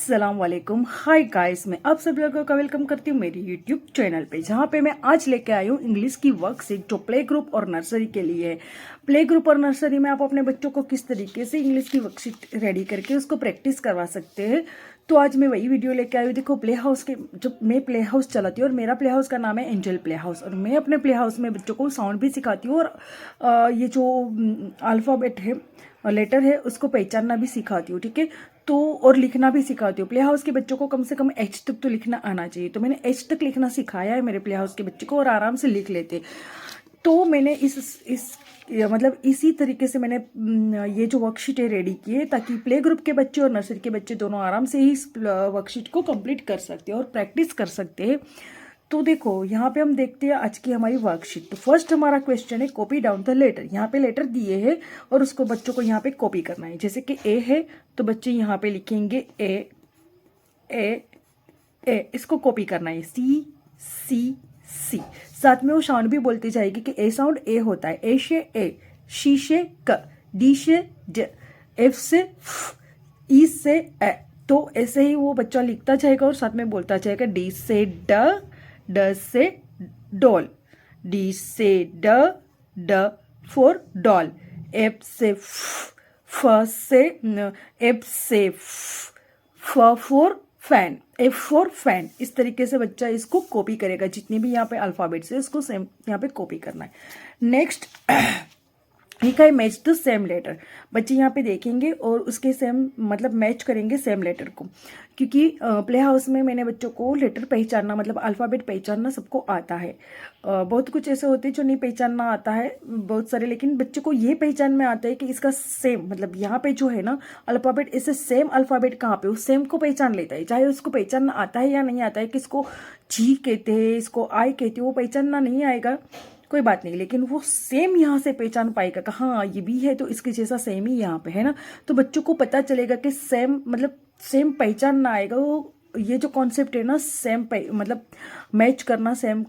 अस्सलाम वालेकुम, hi guys. मैं आप सभी लोगों का वेलकम करती हूँ मेरी यूट्यूब चैनल पे, जहाँ पे मैं आज लेके आई हूँ इंग्लिश की वर्कशीट जो प्ले ग्रुप और नर्सरी के लिए है। प्ले ग्रुप और नर्सरी में आप अपने बच्चों को किस तरीके से इंग्लिश की वर्कशीट रेडी करके उसको प्रैक्टिस करवा सकते हैं। तो आज मैं वही वीडियो लेके आई हूँ। देखो, प्ले हाउस के जब मैं प्ले हाउस चलाती हूँ और मेरा प्ले हाउस का नाम है एंजल प्ले हाउस, और मैं अपने प्ले हाउस में बच्चों को साउंड भी सिखाती हूँ और ये जो अल्फ़ाबेट है, लेटर है, उसको पहचानना भी सिखाती हूँ। ठीक है, तो और लिखना भी सिखाती हूँ। प्ले हाउस के बच्चों को कम से कम एच तक तो लिखना आना चाहिए, तो मैंने एच तक लिखना सिखाया है मेरे प्ले हाउस के बच्चे को और आराम से लिख लेते। तो मैंने मतलब इसी तरीके से मैंने ये जो वर्कशीट है रेडी की है, ताकि प्ले ग्रुप के बच्चे और नर्सरी के बच्चे दोनों आराम से ही इस वर्कशीट को कंप्लीट कर सकते हैं और प्रैक्टिस कर सकते हैं। तो देखो, यहाँ पे हम देखते हैं आज की हमारी वर्कशीट। तो फर्स्ट हमारा क्वेश्चन है कॉपी डाउन द लेटर। यहाँ पे लेटर दिए हैं और उसको बच्चों को यहाँ पे कॉपी करना है। जैसे कि ए है तो बच्चे यहाँ पे लिखेंगे ए ए ए, इसको कॉपी करना है। सी सी सी, साथ में वो साउंड भी बोलती जाएगी कि ए साउंड ए होता है। ए से ए, शी से क, डी से ड, एफ से फ, ई से ए। तो ऐसे ही वो बच्चा लिखता जाएगा और साथ में बोलता जाएगा। डी से ड, ड से डॉल, डी से ड, ड फॉर डॉल। एफ से फ से एफ से फ for fan, F for fan. इस तरीके से बच्चा इसको कॉपी करेगा। जितनी भी यहाँ पे अल्फाबेट्स है इसको सेम यहाँ पे कॉपी करना है। नेक्स्ट लिखा है मैच द सेम लेटर। बच्चे यहाँ पे देखेंगे और उसके सेम मतलब मैच करेंगे सेम लेटर को, क्योंकि प्ले हाउस में मैंने बच्चों को लेटर पहचानना मतलब अल्फ़ाबेट पहचानना सबको आता है। बहुत कुछ ऐसे होते हैं जो नहीं पहचानना आता है बहुत सारे, लेकिन बच्चे को ये पहचान में आता है कि इसका सेम मतलब यहाँ पे जो है ना अल्फ़ाबेट, इससे सेम अल्फ़ाबेट कहाँ पे, उस सेम को पहचान लेता है। चाहे उसको पहचानना आता है या नहीं आता है, किसको जी कहते हैं, इसको आई कहते हैं, वो पहचानना नहीं आएगा कोई बात नहीं, लेकिन वो सेम यहाँ से पहचान पाएगा कि हाँ ये भी है तो इसके जैसा सेम ही यहाँ पे है ना। तो बच्चों को पता चलेगा कि सेम मतलब सेम पहचान ना आएगा। वो ये जो कॉन्सेप्ट है ना सेम मतलब मैच करना सेम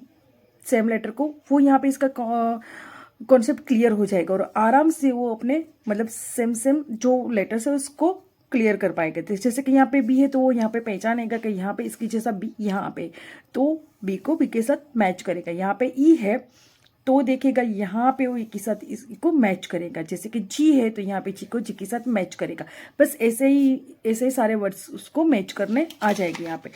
सेम लेटर को, वो यहाँ पे इसका कॉन्सेप्ट क्लियर हो जाएगा और आराम से वो अपने मतलब सेम सेम जो लेटर्स है उसको क्लियर कर पाएगा। तो जैसे कि यहाँ पे बी है तो वो यहाँ पे पहचानेगा कि यहाँ पे इसकी जैसा बी यहाँ पे, तो बी को बी के साथ मैच करेगा। यहाँ पे ई है तो देखेगा यहाँ पे वो के साथ इसको मैच करेगा। जैसे कि जी है तो यहाँ पे जी को जी के साथ मैच करेगा। बस ऐसे ही सारे वर्ड्स उसको मैच करने आ जाएंगे यहाँ पे।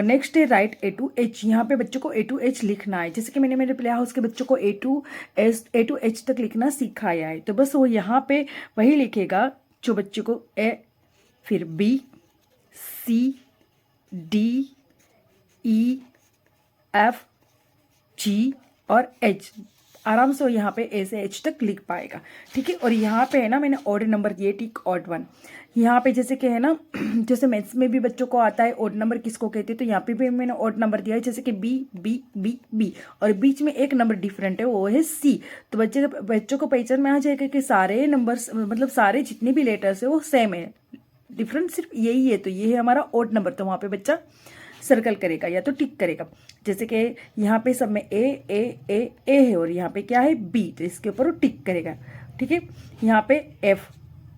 नेक्स्ट है राइट ए टू एच। यहाँ पे बच्चों को ए टू एच लिखना है। जैसे कि मैंने मेरे प्ले हाउस के बच्चों को ए टू एच तक लिखना सिखाया है, तो बस वो यहाँ पे वही लिखेगा जो बच्चे को ए, फिर बी, सी, डी, ई, एफ, जी और एच। आराम से यहाँ पे ए से एच तक लिख पाएगा। ठीक है, और यहाँ पे है ना मैंने ऑड नंबर दिए, टिक ऑड वन। यहाँ पे जैसे कि है ना जैसे मैथ्स में भी बच्चों को आता है ऑड नंबर किसको कहते हैं, तो यहाँ पे भी मैंने ऑड नंबर दिया है। जैसे कि बी बी बी बी और बीच में एक नंबर डिफरेंट है, वो है सी। तो बच्चों को पहचान में आ जाएगा कि सारे नंबर्स मतलब सारे जितने भी लेटर्स है वो सेम है, डिफरेंट सिर्फ यही है। तो ये है हमारा ऑड नंबर, तो वहाँ पे बच्चा सर्कल करेगा या तो टिक करेगा। जैसे कि यहाँ पे सब में ए ए ए ए है और यहाँ पे क्या है बी, तो इसके ऊपर वो टिक करेगा। ठीक है, यहाँ पे F,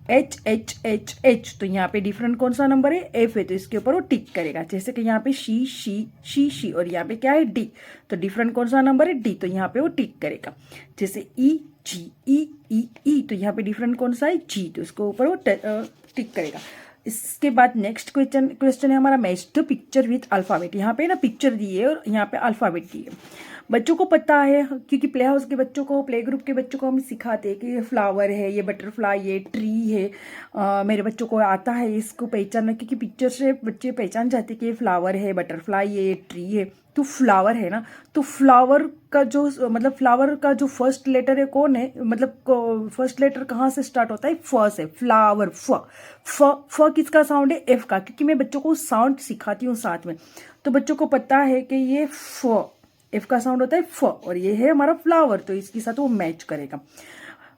H H H H, तो यहाँ पे डिफरेंट कौन सा नंबर है, एफ है, तो इसके ऊपर वो टिक करेगा। जैसे कि यहाँ पे शी शी शी और यहाँ पे क्या है डी, तो डिफरेंट कौन सा नंबर है डी, तो यहाँ पे वो टिक करेगा। जैसे ई जी ई, तो यहाँ पे डिफरेंट कौन सा है जी, तो इसके ऊपर वो टिक करेगा। इसके बाद नेक्स्ट क्वेश्चन है हमारा match the picture with alphabet. यहाँ पे ना पिक्चर दी है और यहाँ पे अल्फ़ाबेट दी है। बच्चों को पता है क्योंकि प्ले हाउस के बच्चों को, प्ले ग्रुप के बच्चों को हम सिखाते हैं कि ये फ्लावर है, ये बटरफ्लाई, ये ट्री है। मेरे बच्चों को आता है इसको पहचानना, क्योंकि पिक्चर से बच्चे पहचान जाते हैं कि ये फ्लावर है, बटरफ्लाई है, ये ट्री है। तो फ्लावर है ना, तो फ्लावर का जो मतलब फ्लावर का जो फर्स्ट लेटर है कौन है, मतलब फर्स्ट लेटर कहाँ से स्टार्ट होता है, फ से। फ्लावर फ किसका साउंड है, एफ का, क्योंकि मैं बच्चों को साउंड सिखाती हूँ साथ में। तो बच्चों को पता है कि ये फ, एफ का साउंड होता है फ, और ये है हमारा फ्लावर, तो इसके साथ वो मैच करेगा।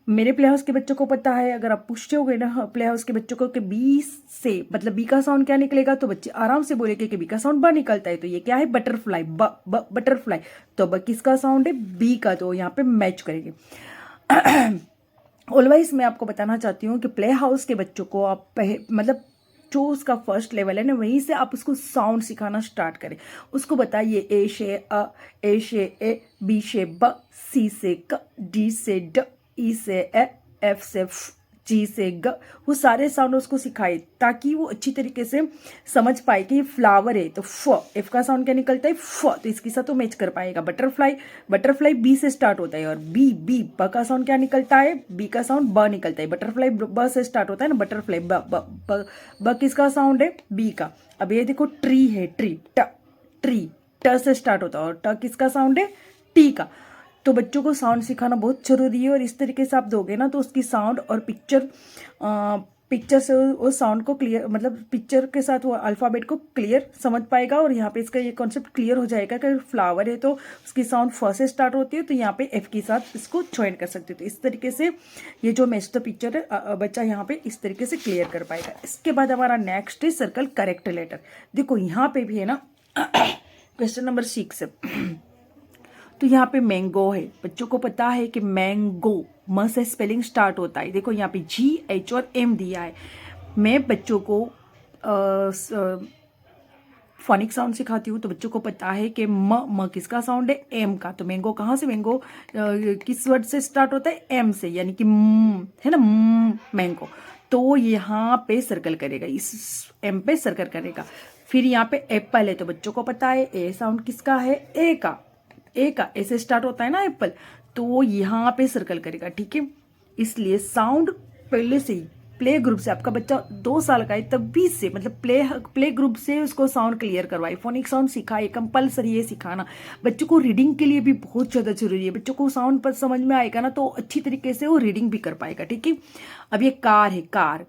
मेरे प्ले हाउस के बच्चों को पता है, अगर आप पूछते होगे ना प्ले हाउस के बच्चों को कि बी से मतलब बी का साउंड क्या निकलेगा, तो बच्चे आराम से बोलेंगे कि बी का साउंड ब निकलता है, तो ये क्या है बटरफ्लाई, ब बटरफ्लाई। तो ब किसका साउंड है, बी का, तो यहाँ पे मैच करेंगे। ऑलवेज मैं आपको बताना चाहती हूँ कि प्ले हाउस के बच्चों को आप मतलब जो उसका फर्स्ट लेवल है ना, वहीं से आप उसको साउंड सिखाना स्टार्ट करें। उसको बताइए ए से अ, ए से ए, बी से ब, सी से क, डी से ड, ई से ए, एफ से फ, जी से ग। वो सारे साउंड उसको सिखाए ताकि वो अच्छी तरीके से समझ पाए कि ये फ्लावर है तो फ, एफ का साउंड क्या निकलता है फ, तो इसके साथ वो मैच कर पाएगा। बटरफ्लाई, बटरफ्लाई बी से स्टार्ट होता है और बी बी ब का साउंड क्या निकलता है, बी का साउंड ब निकलता है। बटरफ्लाई ब से स्टार्ट होता है ना, बटरफ्लाई ब ब ब, ब किसका साउंड है, बी का। अब ये देखो ट्री है, ट्री ट, ट्री ट से स्टार्ट होता है और ट किसका साउंड है, टी का। तो बच्चों को साउंड सिखाना बहुत जरूरी है और इस तरीके से आप दोगे ना तो उसकी साउंड और पिक्चर से वो साउंड को क्लियर, मतलब पिक्चर के साथ वो अल्फ़ाबेट को क्लियर समझ पाएगा। और यहाँ पे इसका ये कॉन्सेप्ट क्लियर हो जाएगा कि फ्लावर है तो उसकी साउंड फ से स्टार्ट होती है, तो यहाँ पे एफ के साथ इसको ज्वाइन कर सकते हो। तो इस तरीके से ये जो मैच द पिक्चर है बच्चा यहाँ पे इस तरीके से क्लियर कर पाएगा। इसके बाद हमारा नेक्स्ट है सर्कल करेक्ट लेटर। देखो यहाँ पे भी है ना क्वेश्चन नंबर 6 है। तो यहाँ पे मैंगो है, बच्चों को पता है कि मैंगो म से स्पेलिंग स्टार्ट होता है। देखो यहाँ पे जी एच और एम दिया है। मैं बच्चों को फोनिक साउंड सिखाती हूँ तो बच्चों को पता है कि म किसका साउंड है, एम का। तो मैंगो कहाँ से, मैंगो किस वर्ड से स्टार्ट होता है, एम से, यानी कि है ना मैंगो। तो यहाँ पे सर्कल करेगा, इस एम पे सर्कल करेगा। फिर यहाँ पे एप्पल है तो बच्चों को पता है ए साउंड किसका है, ए का। ए का ऐसे स्टार्ट होता है ना एप्पल, तो यहाँ पे सर्कल करेगा, ठीक है। इसलिए साउंड पहले से ही प्ले ग्रुप से, आपका बच्चा 2 साल का है तभी से, मतलब प्ले ग्रुप से उसको साउंड क्लियर करवाए, फोनिक साउंड सिखाए, कंपलसरी है सिखाना। बच्चों को रीडिंग के लिए भी बहुत ज़्यादा जरूरी है। बच्चों को साउंड पर समझ में आएगा ना तो अच्छी तरीके से वो रीडिंग भी कर पाएगा, ठीक है। अब ये कार है, कार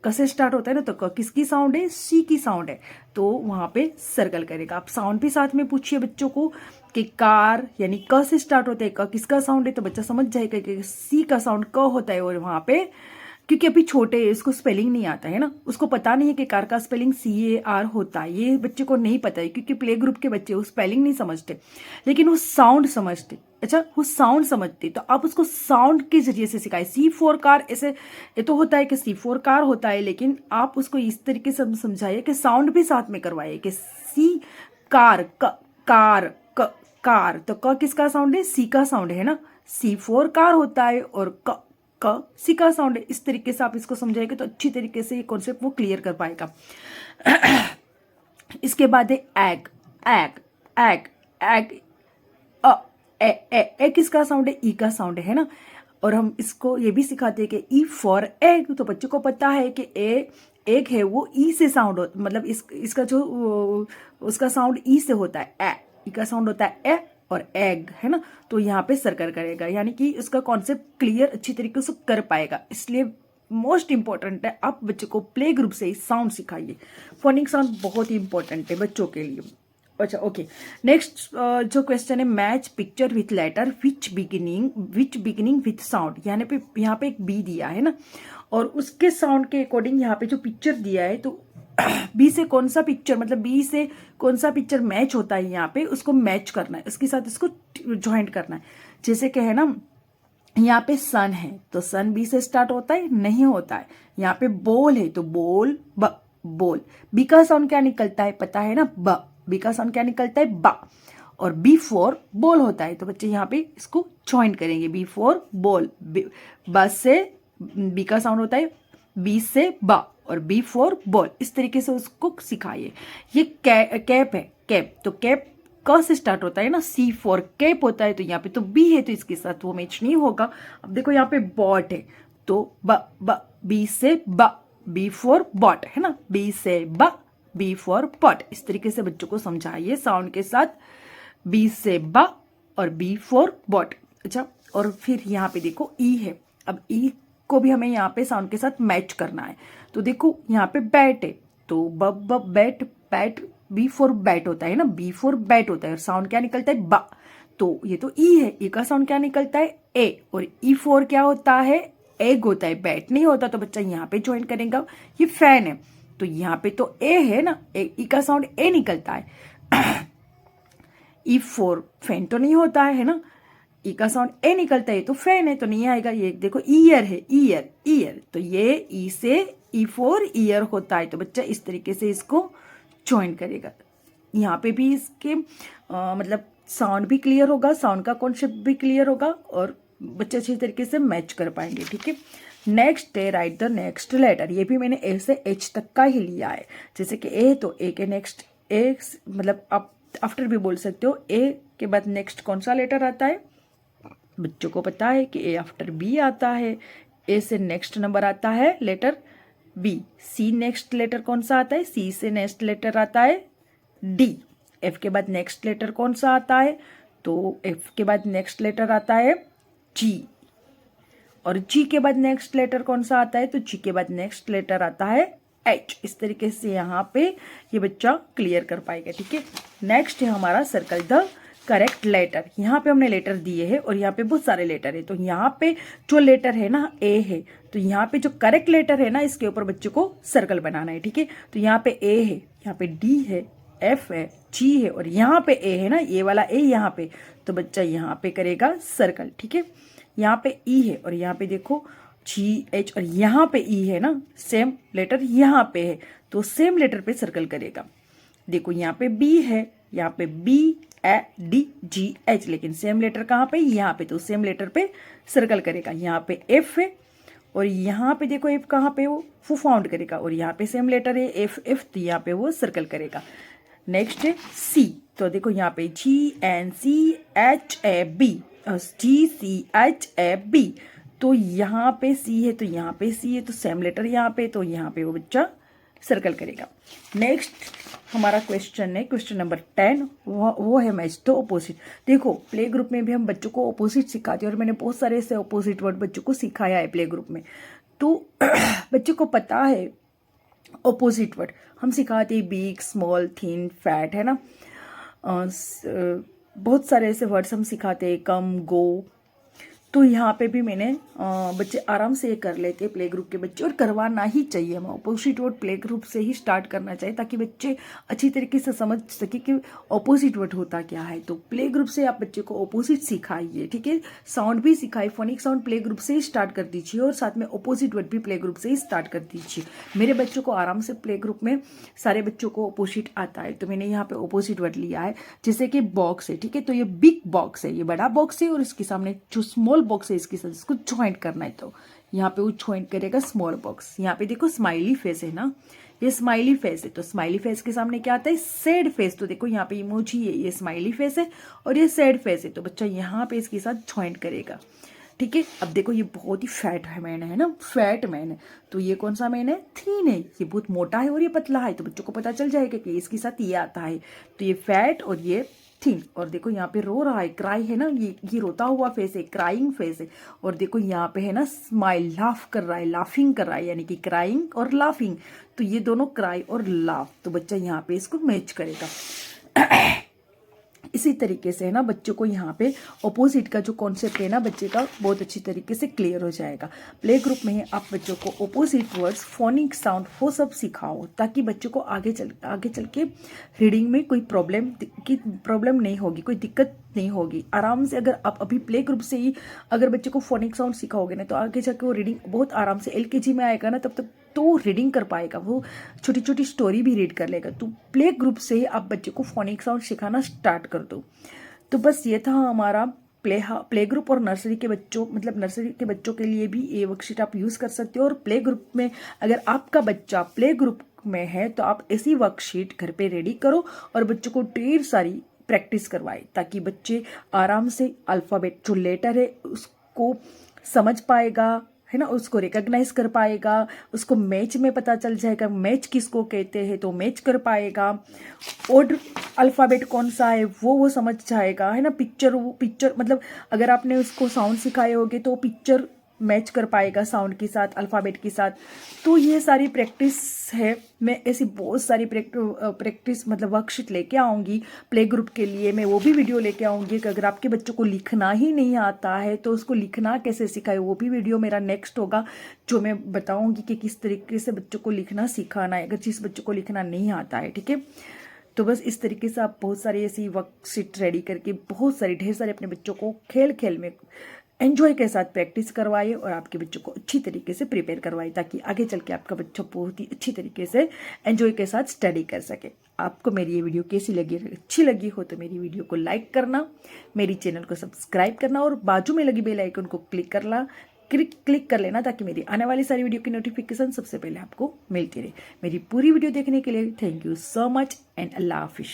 क से स्टार्ट होता है ना, तो क किसकी साउंड है, सी की साउंड है, तो वहां पे सर्कल करेगा। आप साउंड भी साथ में पूछिए बच्चों को कि कार यानी क से स्टार्ट होता है, क किसका साउंड है, तो बच्चा समझ जाएगा कि सी का साउंड क होता है। और वहां पे क्योंकि अभी छोटे है, उसको स्पेलिंग नहीं आता है ना, उसको पता नहीं है कि कार का स्पेलिंग CAR होता है, ये बच्चे को नहीं पता है क्योंकि प्ले ग्रुप के बच्चे वो स्पेलिंग नहीं समझते, लेकिन वो साउंड समझते। अच्छा, वो साउंड समझते, तो आप उसको साउंड के जरिए से सिखाए। C4 कार, ऐसे ये तो होता है कि C4 कार होता है, लेकिन आप उसको इस तरीके से समझाइए कि साउंड भी साथ में करवाइए कि सी कार, कार कार, तो क किसका साउंड है, सी का साउंड है ना। C4 कार होता है और क सी का साउंड है। इस तरीके से आप इसको समझाएंगे तो अच्छी तरीके से ये कॉन्सेप्ट वो क्लियर कर पाएगा। इसके बाद है एग, एग एग एग ए किसका साउंड है, ई का साउंड है ना। और हम इसको ये भी सिखाते हैं कि ई फॉर एग, तो बच्चों को पता है कि एग है वो ई से साउंड हो, मतलब इसका जो उसका साउंड ई से होता है, ई का साउंड होता है ए और एग, है ना। तो यहाँ पे सर्कल करेगा, यानी कि उसका कॉन्सेप्ट क्लियर अच्छी तरीके से कर पाएगा। इसलिए मोस्ट इंपॉर्टेंट है आप बच्चों को प्ले ग्रुप से ही साउंड सिखाइए। फोनिक साउंड बहुत ही इंपॉर्टेंट है बच्चों के लिए। अच्छा, ओके। नेक्स्ट जो क्वेश्चन है, match picture with letter which beginning with sound. यहाँ पे एक बी दिया है ना, और उसके साउंड के अकॉर्डिंग यहाँ पे जो पिक्चर दिया है, तो बी से कौन सा पिक्चर, मतलब बी से कौन सा पिक्चर मैच होता है, यहाँ पे उसको मैच करना है, उसके साथ इसको ज्वाइंट करना है। जैसे कि है ना, यहाँ पे सन है तो सन बी से स्टार्ट होता है, नहीं होता है। यहाँ पे बॉल है तो बॉल बॉल, बी का साउंड क्या निकलता है पता है ना, ब, बी का साउंड क्या निकलता है, बा, और बी फॉर बॉल होता है। तो बच्चे यहाँ पे इसको ज्वाइन करेंगे, बी फॉर बॉल, ब से बी का साउंड होता है, बी से बा, और बी फॉर बॉल। इस तरीके से उसको सिखाइए। ये कैप है, कैप, तो कैप क से स्टार्ट होता है ना, सी फॉर कैप होता है, तो यहाँ पे तो बी है तो इसके साथ वो मैच नहीं होगा। अब देखो यहाँ पे बॉट है तो बी से बी फॉर बॉट, है ना, बी से बी फॉर बॉट। इस तरीके से बच्चों को समझाइए साउंड के साथ, बी से ब और बी फॉर बॉट। अच्छा, और फिर यहाँ पे देखो ई है। अब ई को भी हमें यहाँ पे साउंड के साथ मैच करना है। तो देखो यहाँ पे बैट है तो bat, bat B for bat होता है ना, बी फॉर बैट होता है, और साउंड क्या निकलता है, बा। तो ये तो ई है, ई का साउंड क्या निकलता है, ए, और ई फॉर क्या होता है, एग होता है, बैट नहीं होता। तो बच्चा यहाँ पे ज्वाइन करेगा। ये फैन है तो यहाँ पे तो ए है ना, ई का साउंड ए निकलता है। ई फॉर फैन तो नहीं होता है ना, ई का साउंड ए निकलता है तो फैन है तो नहीं आएगा। ये देखो ईयर है, ईयर, तो ये ई से ई फॉर ईयर होता है, तो बच्चा इस तरीके से इसको ज्वाइन करेगा। यहाँ पे भी इसके मतलब साउंड भी क्लियर होगा, साउंड का कॉन्सेप्ट भी क्लियर होगा और बच्चे अच्छी तरीके से मैच कर पाएंगे। ठीक है, नेक्स्ट है राइट द नेक्स्ट लेटर। ये भी मैंने ए से एच तक का ही लिया है। जैसे कि ए तो ए के नेक्स्ट ए, मतलब आप आफ्टर भी बोल सकते हो। ए के बाद नेक्स्ट कौन सा लेटर आता है, बच्चों को पता है कि ए आफ्टर बी आता है। ए से नेक्स्ट नंबर आता है लेटर बी। सी नेक्स्ट लेटर कौन सा आता है, सी से नेक्स्ट लेटर आता है डी। एफ के बाद नेक्स्ट लेटर कौन सा आता है, तो एफ के बाद नेक्स्ट लेटर आता है जी। और जी के बाद नेक्स्ट लेटर कौन सा आता है, तो जी के बाद नेक्स्ट लेटर आता है एच। इस तरीके से यहाँ पे ये बच्चा क्लियर कर पाएगा। ठीक है, नेक्स्ट है हमारा सर्कल द करेक्ट लेटर। यहाँ पे हमने लेटर दिए हैं और यहाँ पे बहुत सारे लेटर है। तो यहाँ पे जो लेटर है ना ए है, तो यहाँ पे जो करेक्ट लेटर है ना इसके ऊपर बच्चे को सर्कल बनाना है। ठीक है, तो यहाँ पे ए है, यहाँ पे डी है, एफ है, जी है और यहाँ पे ए है ना, ये वाला ए यहाँ पे, तो बच्चा यहाँ पे करेगा सर्कल। ठीक है, यहाँ पे ई है और यहाँ पे देखो जी एच और यहाँ पे ई है ना, सेम लेटर यहाँ पे है तो सेम लेटर पे सर्कल करेगा। देखो यहाँ पे बी है, यहाँ पे B A D G H, लेकिन सेम लेटर कहाँ पे, यहाँ पे, तो सेम लेटर पे सर्कल करेगा। यहाँ पे एफ है और यहाँ पे देखो एफ कहाँ पे, वो फाउंड करेगा और यहाँ पे सेम लेटर है एफ एफ, तो यहाँ पे वो सर्कल करेगा। नेक्स्ट है सी, तो देखो यहाँ पे G N C H A B, G C H A B, तो यहाँ पे सी है तो यहाँ पे सी है, तो सेम लेटर यहाँ पे, तो यहाँ पे वो बच्चा सर्कल करेगा। नेक्स्ट हमारा क्वेश्चन है क्वेश्चन नंबर 10, वो है मैच द ऑपोजिट। देखो प्ले ग्रुप में भी हम बच्चों को ऑपोजिट सिखाते हैं और मैंने बहुत सारे ऐसे ऑपोजिट वर्ड बच्चों को सिखाया है प्ले ग्रुप में। तो बच्चों को पता है ऑपोजिट वर्ड हम सिखाते हैं, बिग, स्मॉल, थिन, फैट, है ना। बहुत सारे ऐसे वर्ड्स हम सिखाते हैं, कम, गो। तो यहाँ पे भी मैंने बच्चे आराम से ये कर लेते हैं प्ले ग्रुप के बच्चे, और करवाना ही चाहिए। हमें ऑपोजिट वर्ड प्ले ग्रुप से ही स्टार्ट करना चाहिए ताकि बच्चे अच्छी तरीके से समझ सके कि ऑपोजिट वर्ड होता क्या है। तो प्ले ग्रुप से आप बच्चे को ऑपोजिट सिखाइए। ठीक है, साउंड भी सिखाइए, फोनिक साउंड प्ले ग्रुप से ही स्टार्ट कर दीजिए और साथ में ऑपोजिट वर्ड भी प्ले ग्रुप से ही स्टार्ट कर दीजिए। मेरे बच्चों को आराम से प्ले ग्रुप में सारे बच्चों को ऑपोजिट आता है, तो मैंने यहाँ पे ऑपोजिट वर्ड लिया है। जैसे कि बॉक्स है, ठीक है, तो ये बिग बॉक्स है, ये बड़ा बॉक्स है और इसके सामने जो स्मॉल बॉक्स है इसके साथ इसको ज्वाइंट करना है, तो यहाँ पे वो ज्वाइंट करेगा स्मॉल बॉक्स। यहाँ पे देखो स्माइली फेस है ना, ये स्माइली फेस है, तो स्माइली फेस के सामने क्या आता है, सैड फेस। तो देखो यहाँ पे इमोजी है, ये स्माइली फेस है और ये सैड फेस है, तो बच्चा यहाँ पे इसके साथ ज्वाइंट करेगा। ठीक है, अब देखो ये बहुत ही फैट है मैन है ना, फैट मैन है, तो ये कौन सा मैन है, थीन है। ये बहुत मोटा है और ये पतला है, तो बच्चों को पता चल जाएगा कि इसके साथ ये आता है, तो ये फैट और ये थिन। और देखो यहाँ पे रो रहा है, क्राई है ना, ये रोता हुआ फेस है, क्राइंग फेस है। और देखो यहाँ पे है ना स्माइल, लाफ कर रहा है, लाफिंग कर रहा है, यानी कि क्राइंग और लाफिंग, तो ये दोनों क्राई और लाफ, तो बच्चा यहाँ पे इसको मैच करेगा। इसी तरीके से है ना बच्चों को यहाँ पे ऑपोजिट का जो कॉन्सेप्ट है ना बच्चे का बहुत अच्छी तरीके से क्लियर हो जाएगा। प्ले ग्रुप में आप बच्चों को ऑपोजिट वर्ड्स, फोनिक साउंड वो सब सिखाओ ताकि बच्चों को आगे चल के रीडिंग में कोई प्रॉब्लम नहीं होगी, कोई दिक्कत नहीं होगी। आराम से अगर आप अभी प्ले ग्रुप से ही अगर बच्चे को फोनिक साउंड सिखाओगे ना, तो आगे जाके वो रीडिंग बहुत आराम से LKG में आएगा ना, तब तक तो रीडिंग कर पाएगा, वो छोटी छोटी स्टोरी भी रीड कर लेगा। तो प्ले ग्रुप से ही आप बच्चे को फोनिक साउंड सिखाना स्टार्ट कर दो। तो बस ये था हमारा प्ले ग्रुप और नर्सरी के बच्चों, मतलब नर्सरी के बच्चों के लिए भी ये वर्कशीट आप यूज़ कर सकते हो। और प्ले ग्रुप में अगर आपका बच्चा प्ले ग्रुप में है तो आप ऐसी वर्कशीट घर पे रेडी करो और बच्चों को ढेर सारी प्रैक्टिस करवाए ताकि बच्चे आराम से अल्फ़ाबेट जो लेटर है उसको समझ पाएगा, है ना, उसको रिकॉग्नाइज कर पाएगा, उसको मैच में पता चल जाएगा मैच किसको कहते हैं, तो मैच कर पाएगा। और अल्फ़ाबेट कौन सा है वो समझ जाएगा, है ना। पिक्चर मतलब अगर आपने उसको साउंड सिखाए होगे तो पिक्चर मैच कर पाएगा साउंड के साथ, अल्फ़ाबेट के साथ। तो ये सारी प्रैक्टिस है, मैं ऐसी बहुत सारी प्रैक्टिस मतलब वर्कशीट लेके आऊँगी प्ले ग्रुप के लिए। मैं वो भी वीडियो लेके आऊँगी कि अगर आपके बच्चों को लिखना ही नहीं आता है तो उसको लिखना कैसे सिखाए, वो भी वीडियो मेरा नेक्स्ट होगा जो मैं बताऊँगी कि किस तरीके से बच्चों को लिखना सिखाना है अगर जिस बच्चों को लिखना नहीं आता है। ठीक है, तो बस इस तरीके से आप बहुत सारी ऐसी वर्कशीट रेडी करके बहुत सारी ढेर सारे अपने बच्चों को खेल खेल में एंजॉय के साथ प्रैक्टिस करवाइए और आपके बच्चों को अच्छी तरीके से प्रिपेयर करवाइए, ताकि आगे चल के आपका बच्चा बहुत ही अच्छी तरीके से एंजॉय के साथ स्टडी कर सके। आपको मेरी ये वीडियो कैसी लगी, अच्छी लगी हो तो मेरी वीडियो को लाइक करना, मेरी चैनल को सब्सक्राइब करना और बाजू में लगी बेल आइकन को क्लिक कर लेना, ताकि मेरी आने वाली सारी वीडियो की नोटिफिकेशन सबसे पहले आपको मिलती रहे। मेरी पूरी वीडियो देखने के लिए thank you so much and अल्लाह हाफिज़।